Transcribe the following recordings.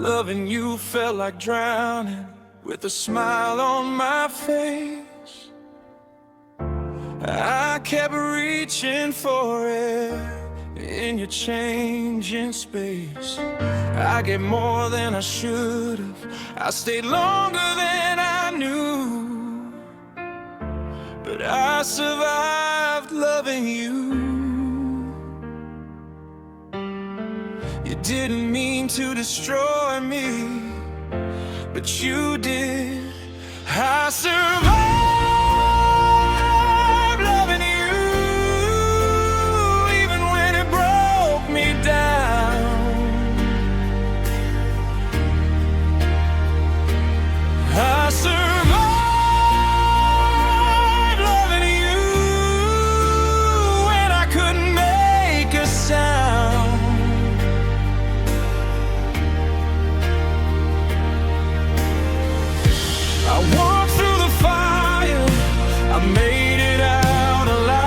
Loving you felt like drowning with a smile on my face. I kept reaching for it in your changing space. I gave more than I should have. I stayed longer than I knew, but I survived loving you. You didn't mean to destroy me, but you did. I survived loving you, even when it broke me down. I survived loving you when I couldn't make a sound. I walked through the fire, I made it out alive.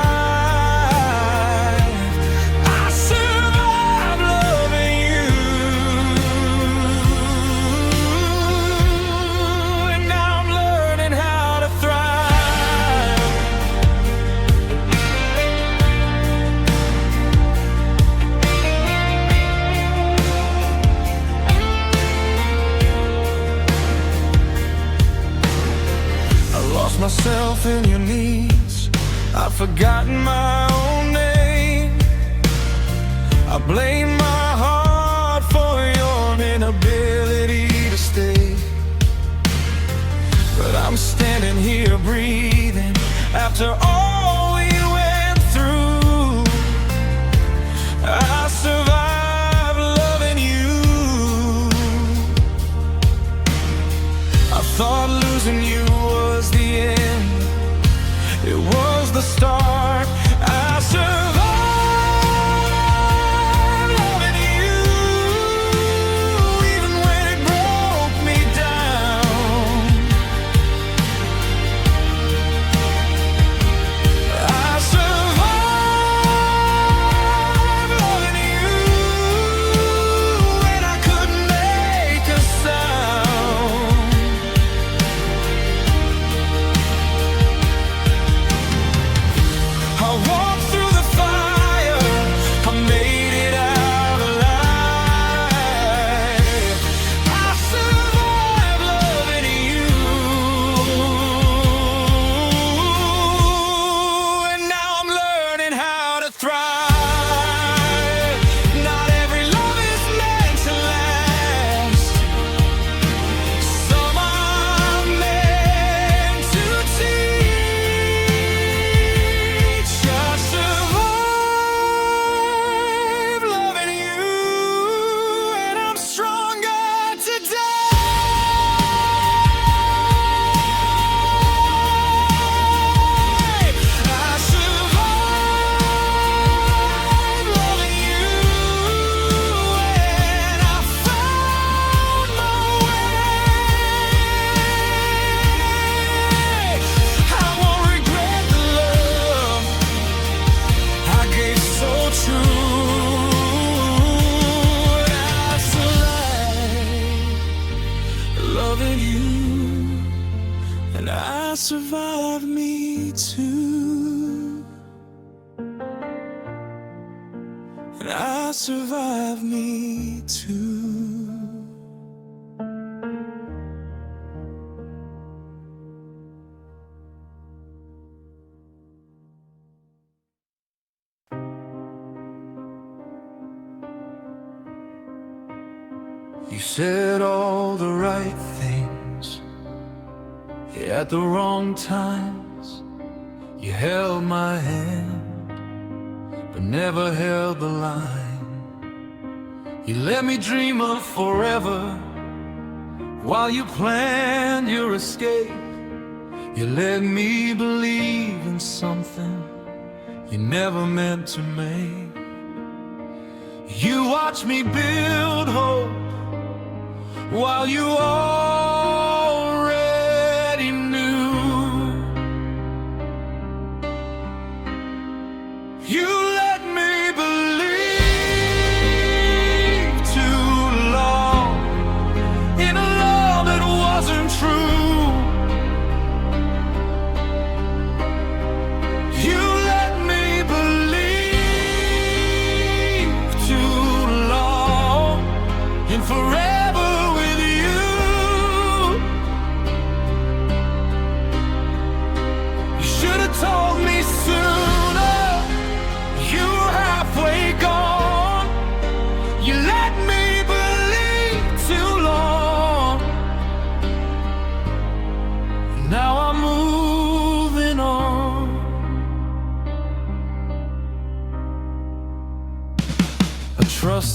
I survived loving you, and now I'm learning how to thrive. I lost myself in your needs. I've forgotten my own name. I blame my heart for your inability to stay. But I'm standing here breathing after all we went through. I survived loving you. I thought losing you was the end. It was the start. I survived loving you, even when it broke me down. I survived loving you when I couldn't make a sound. I walked through the fire, I made it out alive. I survived loving you, and now I'm learning how to thrive. Not every love is meant to last. Some are meant to teach. I survived loving you, and I'm stronger today. I survived loving you, and I found my way. I won't regret the love I gave so true. I survived loving you, and I survived me too. And I survived me too. You said all the right things at the wrong times. You held my hand, but never held the line. You let me dream of forever while you planned your escape. You let me believe in something you never meant to make. You watched me build hope while you already knew. You let me believe too long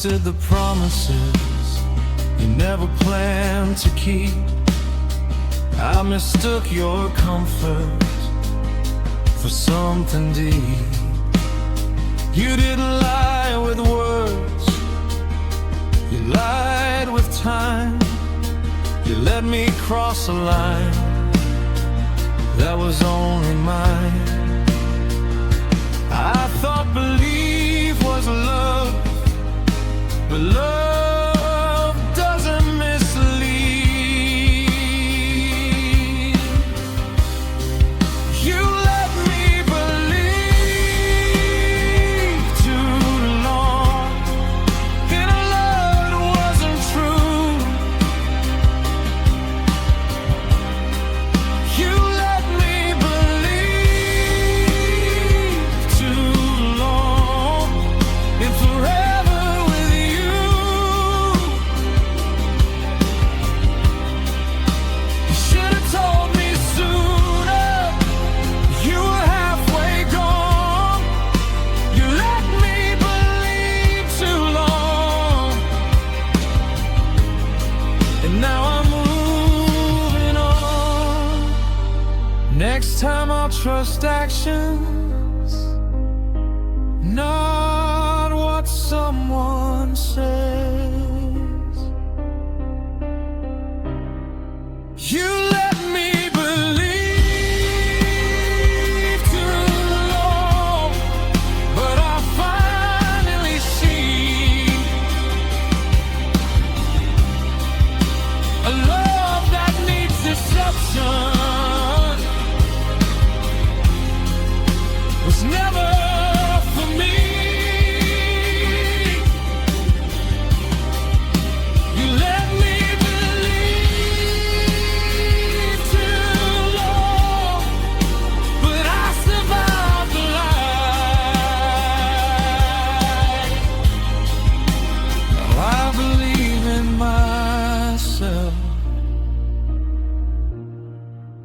trusted the promises you never planned to keep. I mistook your comfort for something deep. You didn't lie with words, you lied with time. You let me cross a line that was only mine. I thought belief was love, but love doesn't mislead. You let me believe too long in a love that wasn't true. You let me believe too long in forever with you. You should have told me sooner. You were halfway gone. You let me believe too long, and now I'm moving on. Next time I'll trust actions, not what someone says. You let me believe too long, but I finally see a love that needs deception was never for me. You let me believe too long, but I survived the lie. Now I believe in myself,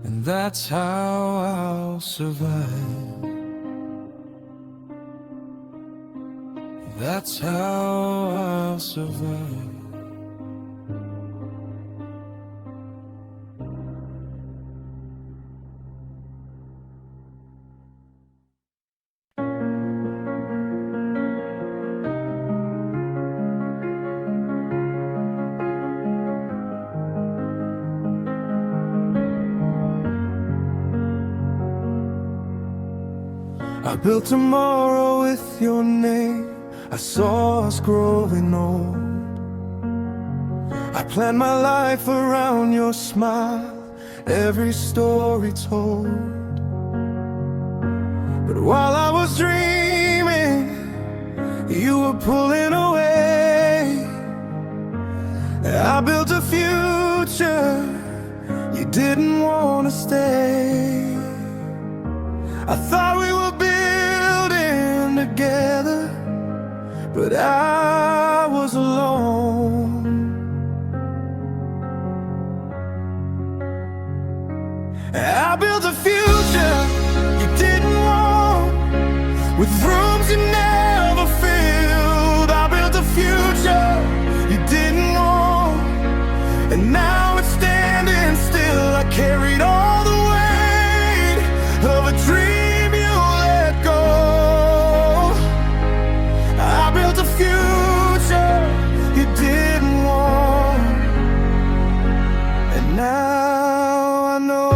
and that's how I'll survive. That's how I'll survive. I built tomorrow with your name. I saw us growing old. I planned my life around your smile, every story told. But while I was dreaming, you were pulling away. I built a future, you didn't want to stay. I thought we were building together, but I was alone. I built a future you didn't want, with rooms you never filled. I built a future you didn't want, and now it's standing still. I carried all the weight of a dream you let go. I built a future you didn't want, and now I know.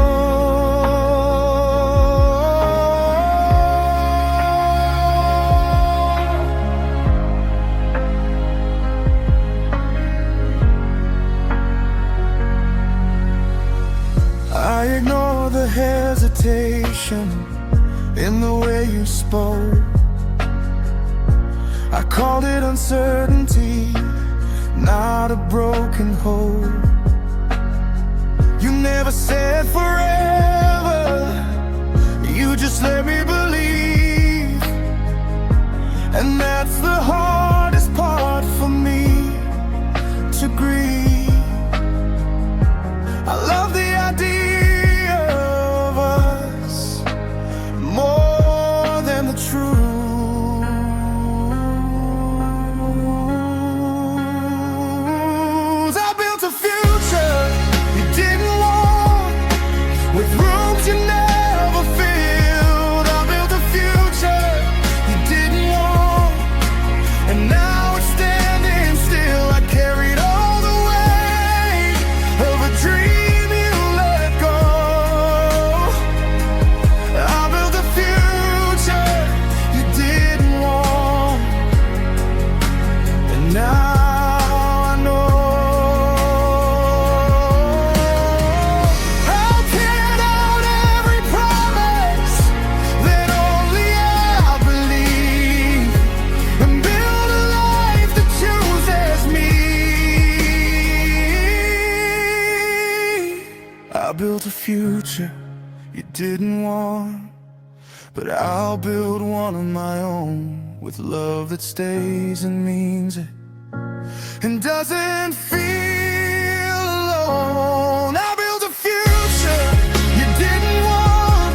I ignore the hesitation in the way you spoke. I called it uncertainty, not a broken hope. You never said forever, you just let me believe. And that's the hardest part for me to grieve. I love the idea of us more than the truth. I built a future you didn't want, but I'll build one of my own, with love that stays and means it and doesn't feel alone. I built a future you didn't want,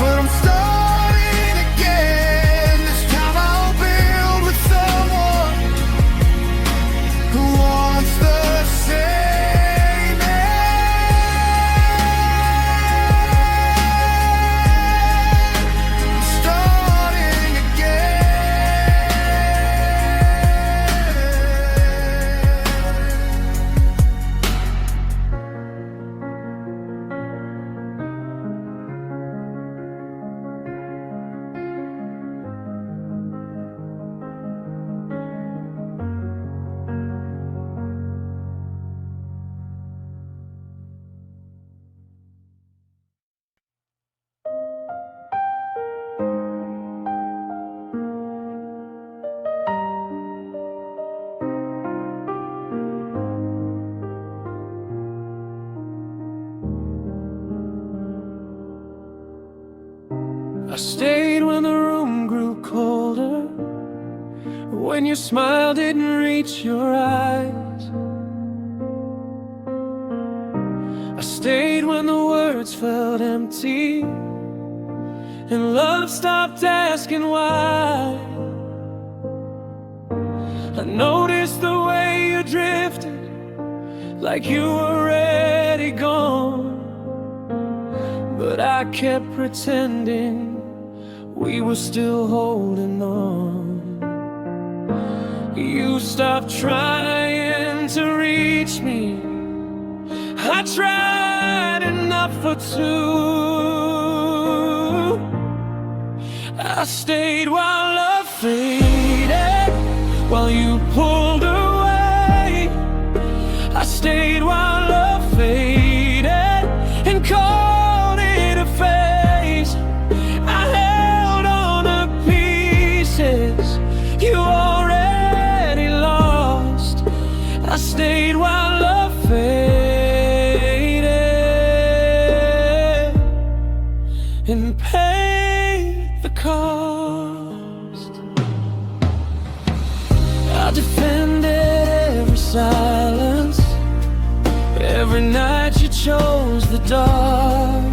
but I'm starting again. This time I'll build with someone who wants the same end. Starting I stayed when the room grew colder, when your smile didn't reach your eyes. I stayed when the words felt empty and love stopped asking why. I noticed the way you drifted, like you were already gone, but I kept pretending we were still holding on. You stopped trying to reach me. I tried enough for two. I stayed while love faded, while you pulled away. I stayed while love faded and called it a phase. I held on to pieces you already lost. I stayed while love faded and paid the cost. I defended every silence, every night you chose the dark.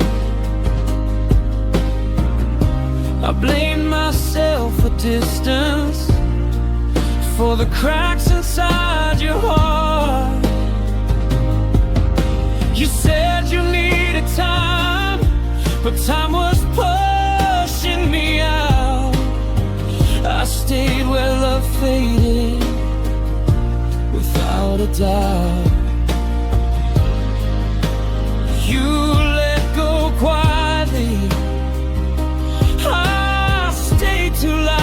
I blamed myself for distance, for the cracks inside your heart. You said you needed time, but time was pushing me out. I stayed where love faded, without a doubt. You let go quietly, I stayed too loud.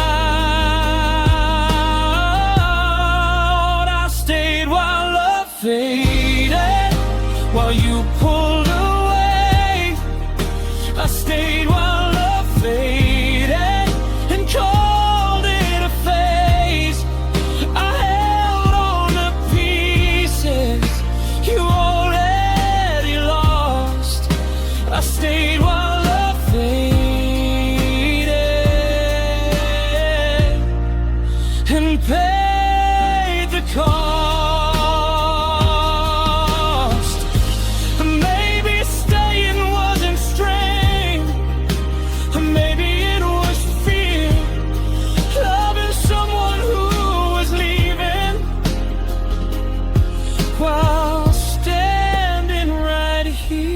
I stayed while love faded, while you pulled away. I stayed while love faded and called it a phase. I held on to pieces you already lost. I stayed while love faded and paid the cost. Maybe staying wasn't strength, maybe it was fear, loving someone who was leaving, while standing right here.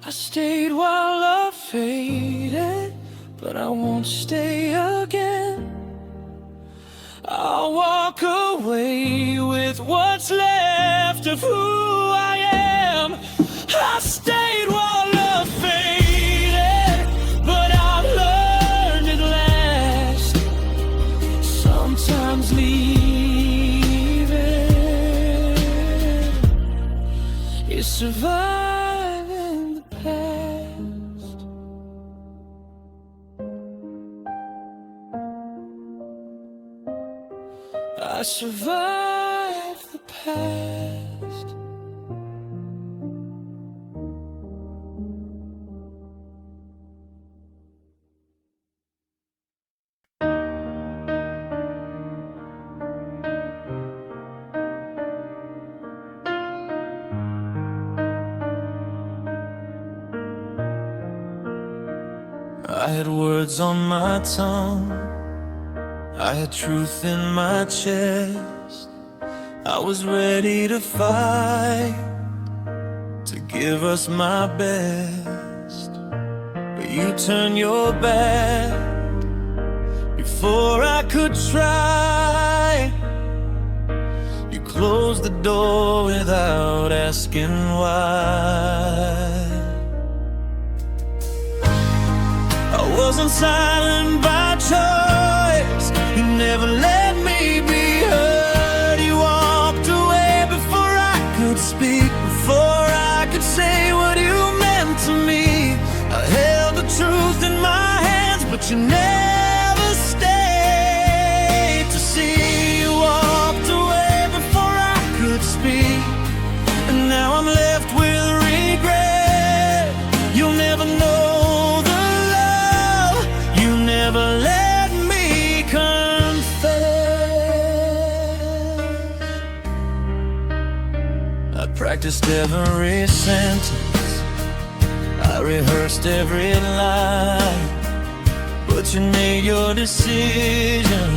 I stayed while love faded, but I won't stay again. I'll walk away with what's left of who I am. I stayed while love faded, but I learned at last, sometimes leaving is surviving the past. I survived the past. I had words on my tongue, I had truth in my chest. I was ready to fight, to give us my best. But you turned your back before I could try. You closed the door without asking why. I wasn't silent by choice. You never let me be heard. You walked away before I could speak, before I could say what you meant to me. I held the truth in my hands, but you never stayed to see. You walked away before I could speak, and now I'm left with regret. You'll never know never let me confess. I practiced every sentence, I rehearsed every line, but you made your decision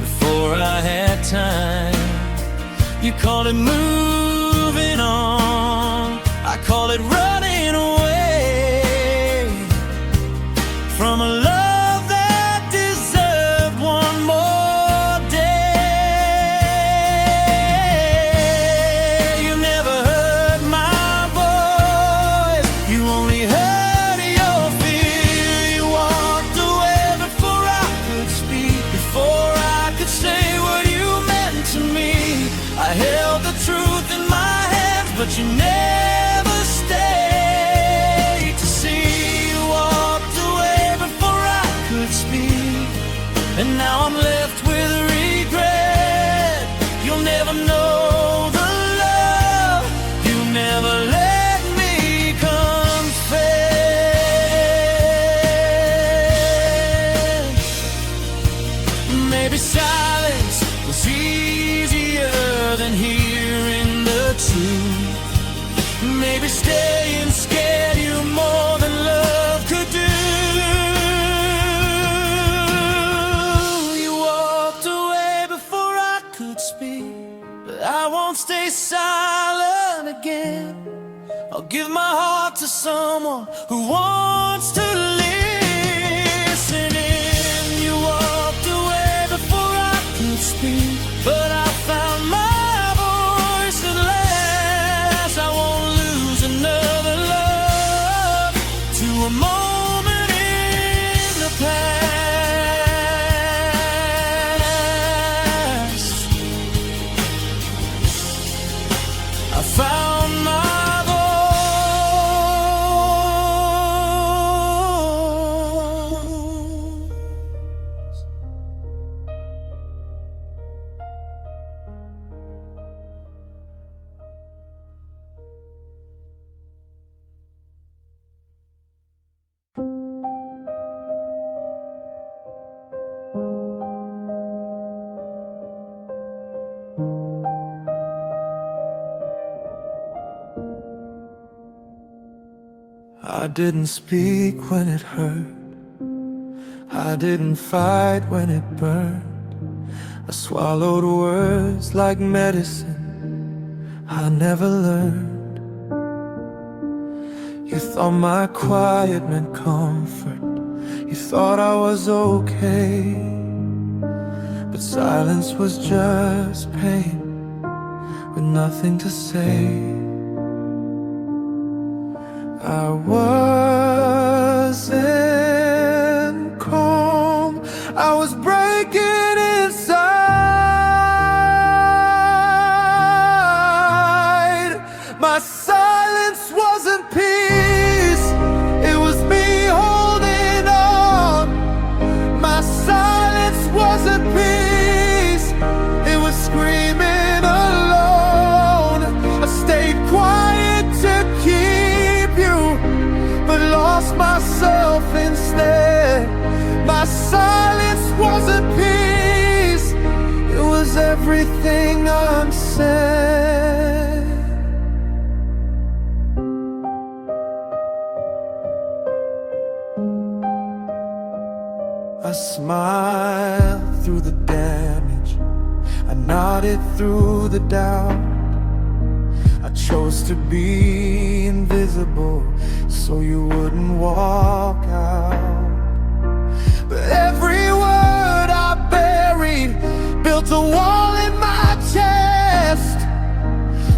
before I had time. You called it moving on, I call it running away from a love but you never stayed to see. You walked away before I could speak, and now I'm left with regret. You'll never know the love you never let me confess. Maybe silence was easier than hearing the truth. Maybe staying scared you more than love could do. You walked away before I could speak, but I won't stay silent again. I'll give my heart to someone who wants to listen in. You walked away before I could speak, but I found my voice at last. I won't another love to a moment in the past. I found my I didn't speak when it hurt, I didn't fight when it burned. I swallowed words like medicine I never learned. You thought my quiet meant comfort, you thought I was okay, but silence was just pain with nothing to say. I wasn't calm, I was breaking inside. My silence wasn't peace, it was me holding on. My silence wasn't peace, it was screaming alone. I stayed quiet to keep you, but lost myself instead. My silence wasn't peace, it was everything unsaid. it through the doubt. I chose to be invisible so you wouldn't walk out. But every word I buried built a wall in my chest.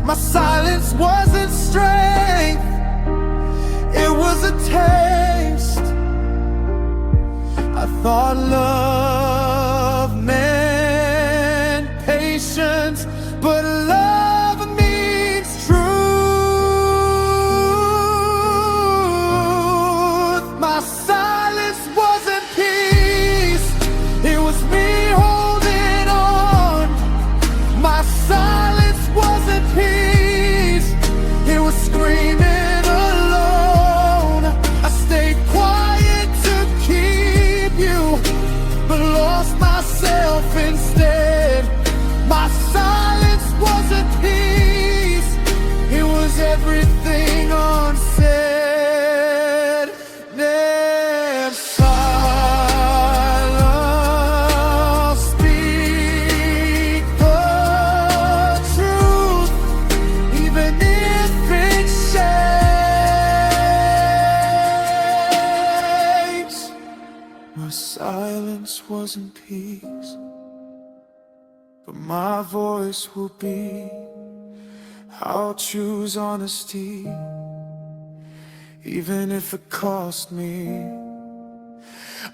My silence wasn't strength, it was a taste. I thought love meant patience, but love means truth. My silence wasn't peace, it was me holding on. My silence wasn't peace, it was screaming alone. I stayed quiet to keep you, but lost myself instead. My silence wasn't peace, it was everything unsaid. Then silence, speak the truth, even if it shakes. My silence wasn't peace, but my voice will be. I'll choose honesty, even if it cost me.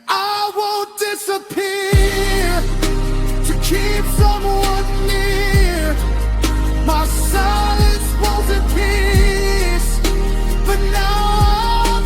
I won't disappear to keep someone near. My silence wasn't peace, but now I'm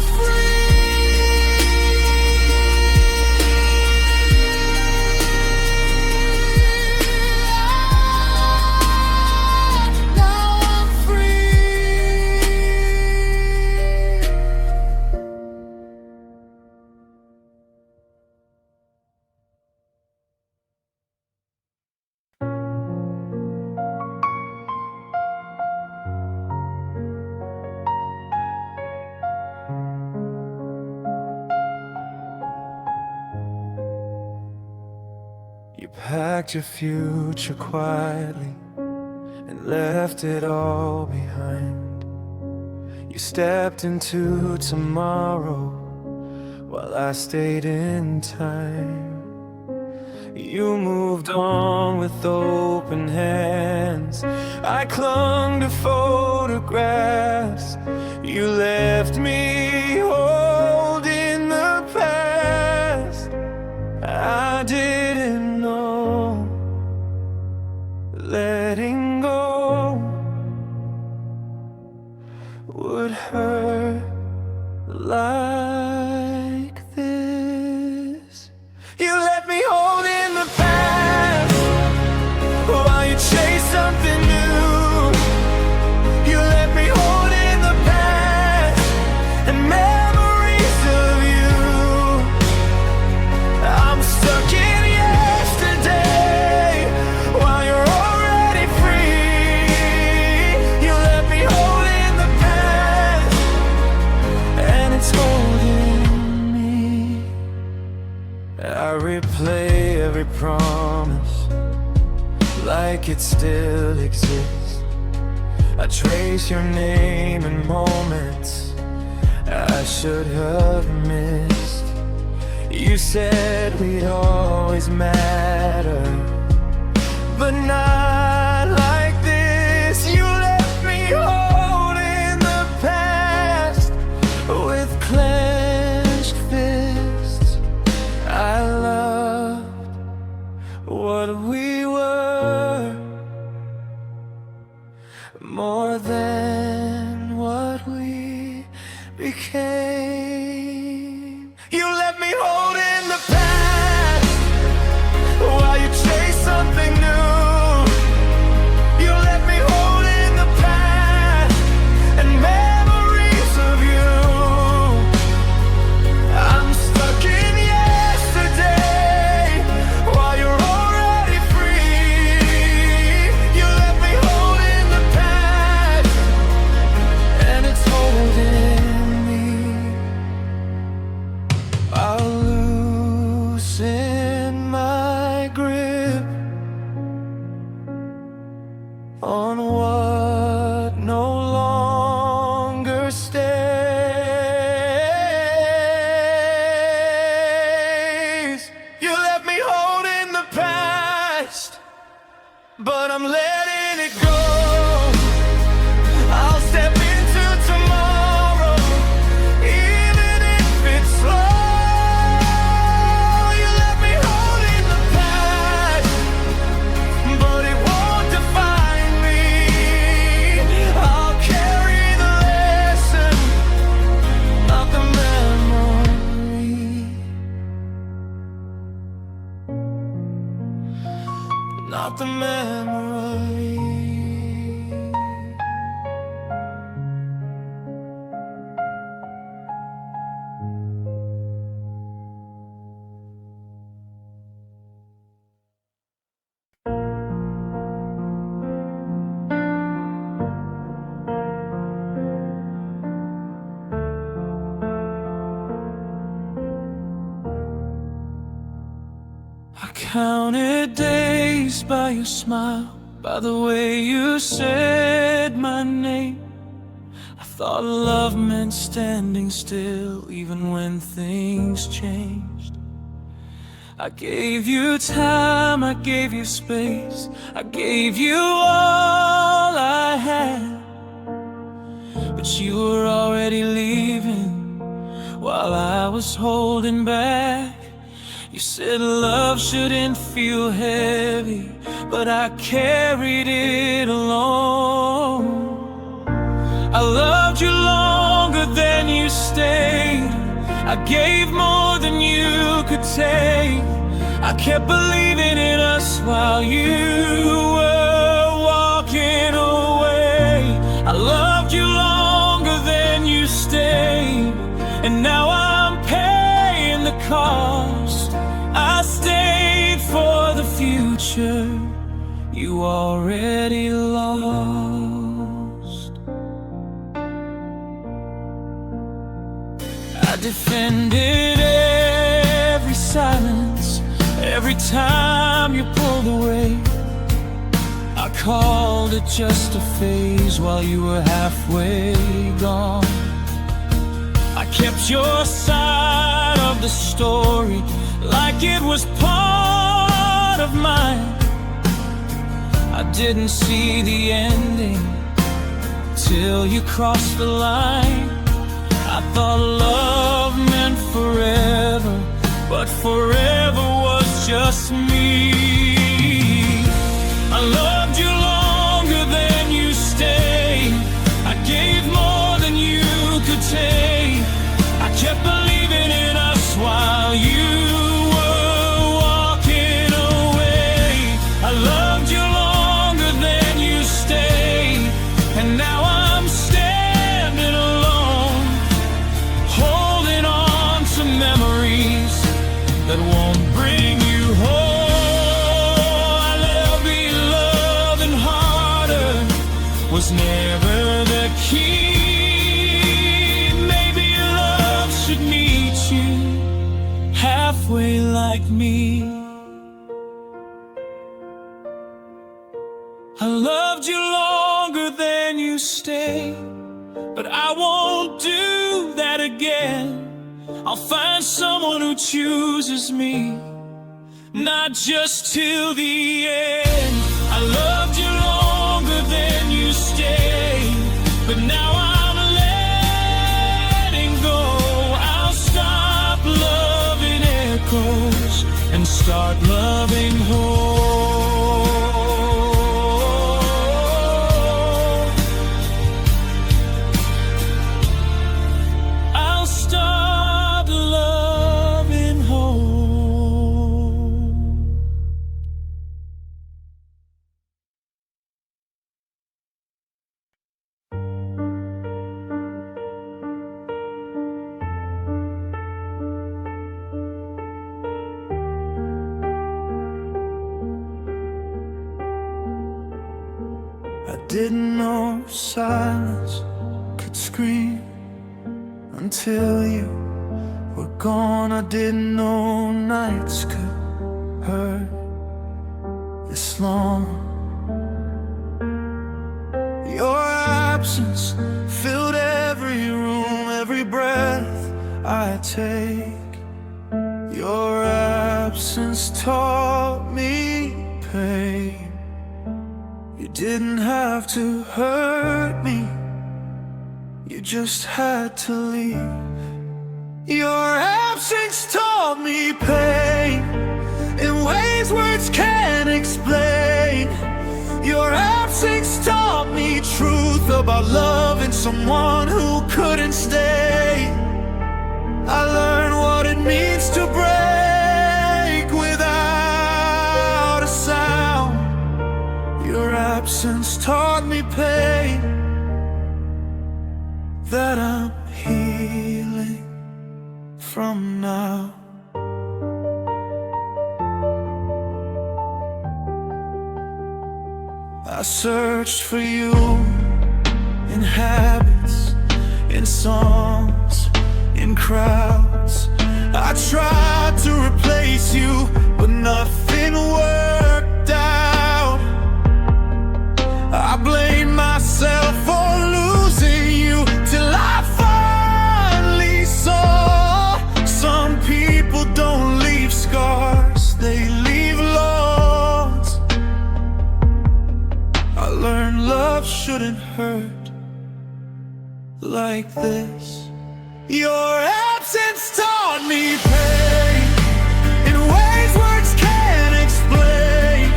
You packed your future quietly and left it all behind. You stepped into tomorrow while I stayed in time. You moved on with open hands. I clung to photographs. You left me holding the past. I didn't know letting go would hurt like this. You let me hold in the past while you chase something new. You let me hold in the past and memories of you. I'm stuck in yesterday while you're already free. You let me hold in the past and it's holding me. I replay every promise like it still exists. I trace your name in moments I should have missed. You said we'd always matter, but not like this. You left me holding the past with clenched fists. I loved what we were more than what we became. You let me hold in the past while you chase something new. You let me hold in the past and memories of you. I'm stuck in yesterday while you're already free. You let me hold in the past and it's holding me. on what no longer stays. You let me hold in the past, but I'm letting it go. I'll step into tomorrow, even if it's slow. You let me hold in the past, but it won't define me. I'll carry the lesson, not the memory. Not the memory. I counted days by your smile, by the way you said my name. I thought love meant standing still, even when things changed. I gave you time, I gave you space, I gave you all I had. But you were already leaving while I was holding back. You said love shouldn't feel heavy, but I carried it alone. I loved you longer than you stayed. I gave more than you could take. I kept believing in us while you were walking away. I loved you longer than you stayed, and now I'm paying the cost. I stayed for the future you already lost. I defended every silence, every time you pulled away. I called it just a phase while you were halfway gone. I kept your side of the story like it was part of mine. I didn't see the ending till you crossed the line. I thought love meant forever, but forever was just me. I loved you longer than you stayed. I gave more than you could take. I kept believing in us while you were walking away. I loved you longer than you stayed, and now I'm standing alone, holding on to memories that won't bring you home. I love you, loving harder was never the key. Maybe love should meet you halfway like me. I loved you longer than you stayed, but I won't do that again. I'll find someone who chooses me, not just till the end. I loved you longer than you stayed, but now I'm letting go. I'll stop loving echoes and start loving home. I'll start loving home. I didn't know silence could scream until you were gone. I didn't know nights could hurt this long. absence filled every room, every breath I take. Your absence taught me pain. You didn't have to hurt me, you just had to leave. Your absence taught me pain in ways words can't explain. Your absence taught me truth about loving someone who couldn't stay. I learned what it means to break without a sound. Your absence taught me pain that I'm healing from now. I searched for you in habits, in songs, in crowds. I tried to replace you, but nothing worked out. I blamed myself for losing you till I finally saw some people don't leave scars, they leave loss. I learned love shouldn't hurt like this. Your absence taught me pain in ways words can't explain.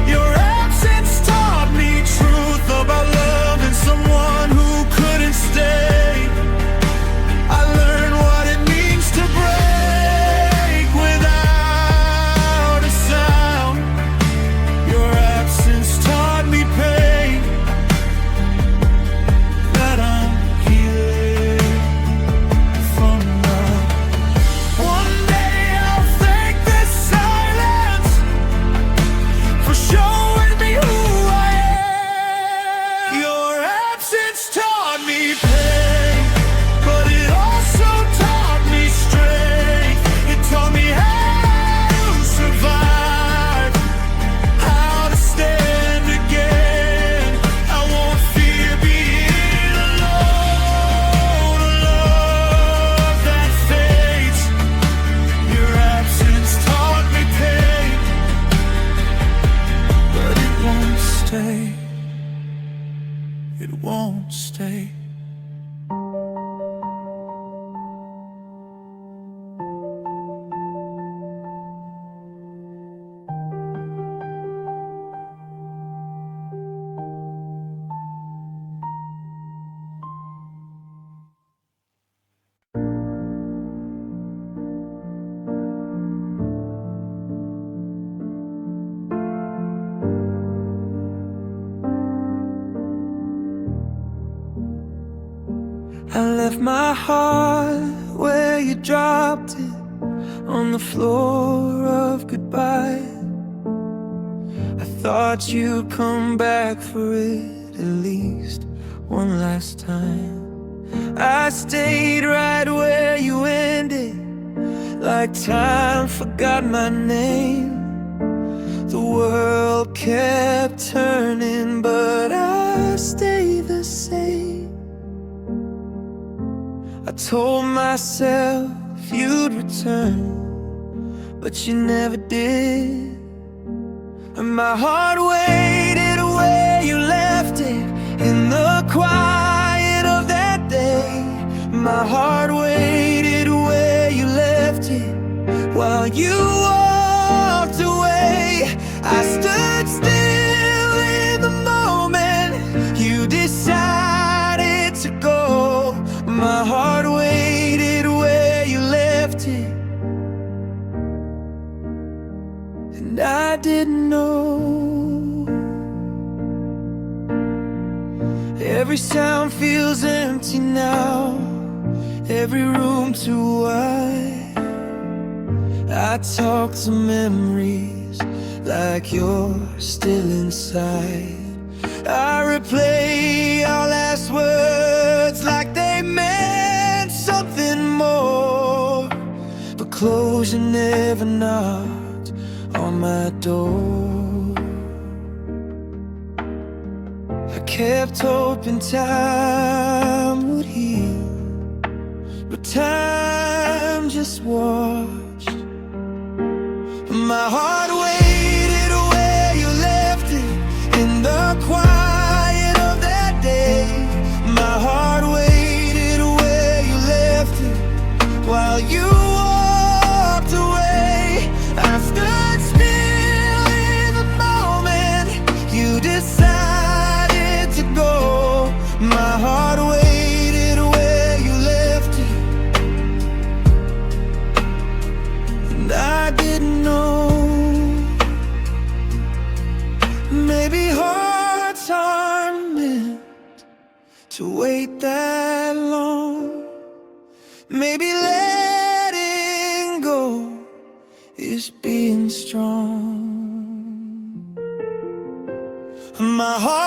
Your absence taught me truth about loving someone who couldn't stay. I learned what it means to break without a sound. Your absence taught me pain that I'm healing from now. One day I'll thank this silence for showing me who I am. Your absence taught me pain, but it also taught me strength. It taught me how to survive, how to stand again. I won't fear being alone, a love that fades. Your absence taught me pain, but it won't stay. It won't stay. I left my heart where you dropped it, on the floor of goodbye. I thought you'd come back for it at least one last time. I stayed right where you ended, like time forgot my name. The world kept turning, but I stayed the same. I told myself you'd return, but you never did. And my heart waited where you left it, in the quiet of that day. My heart waited where you left it, while you walked away. I stood still in the moment you decided to go. My heart waited where you left it, and I didn't know. Every sound feels empty now, every room too wide. I talk to memories like you're still inside. I replay our last words like they meant something more, but closure never knocked on my door. I kept hoping time would heal, but time just watched. My heart waited where you left it, in the quiet of that day. My heart waited where you left it, while you walked away. I stood still in the moment you decided to go. My heart waited where you left it, and I didn't know. Maybe hearts aren't meant to wait that long. Maybe letting go is being strong. My heart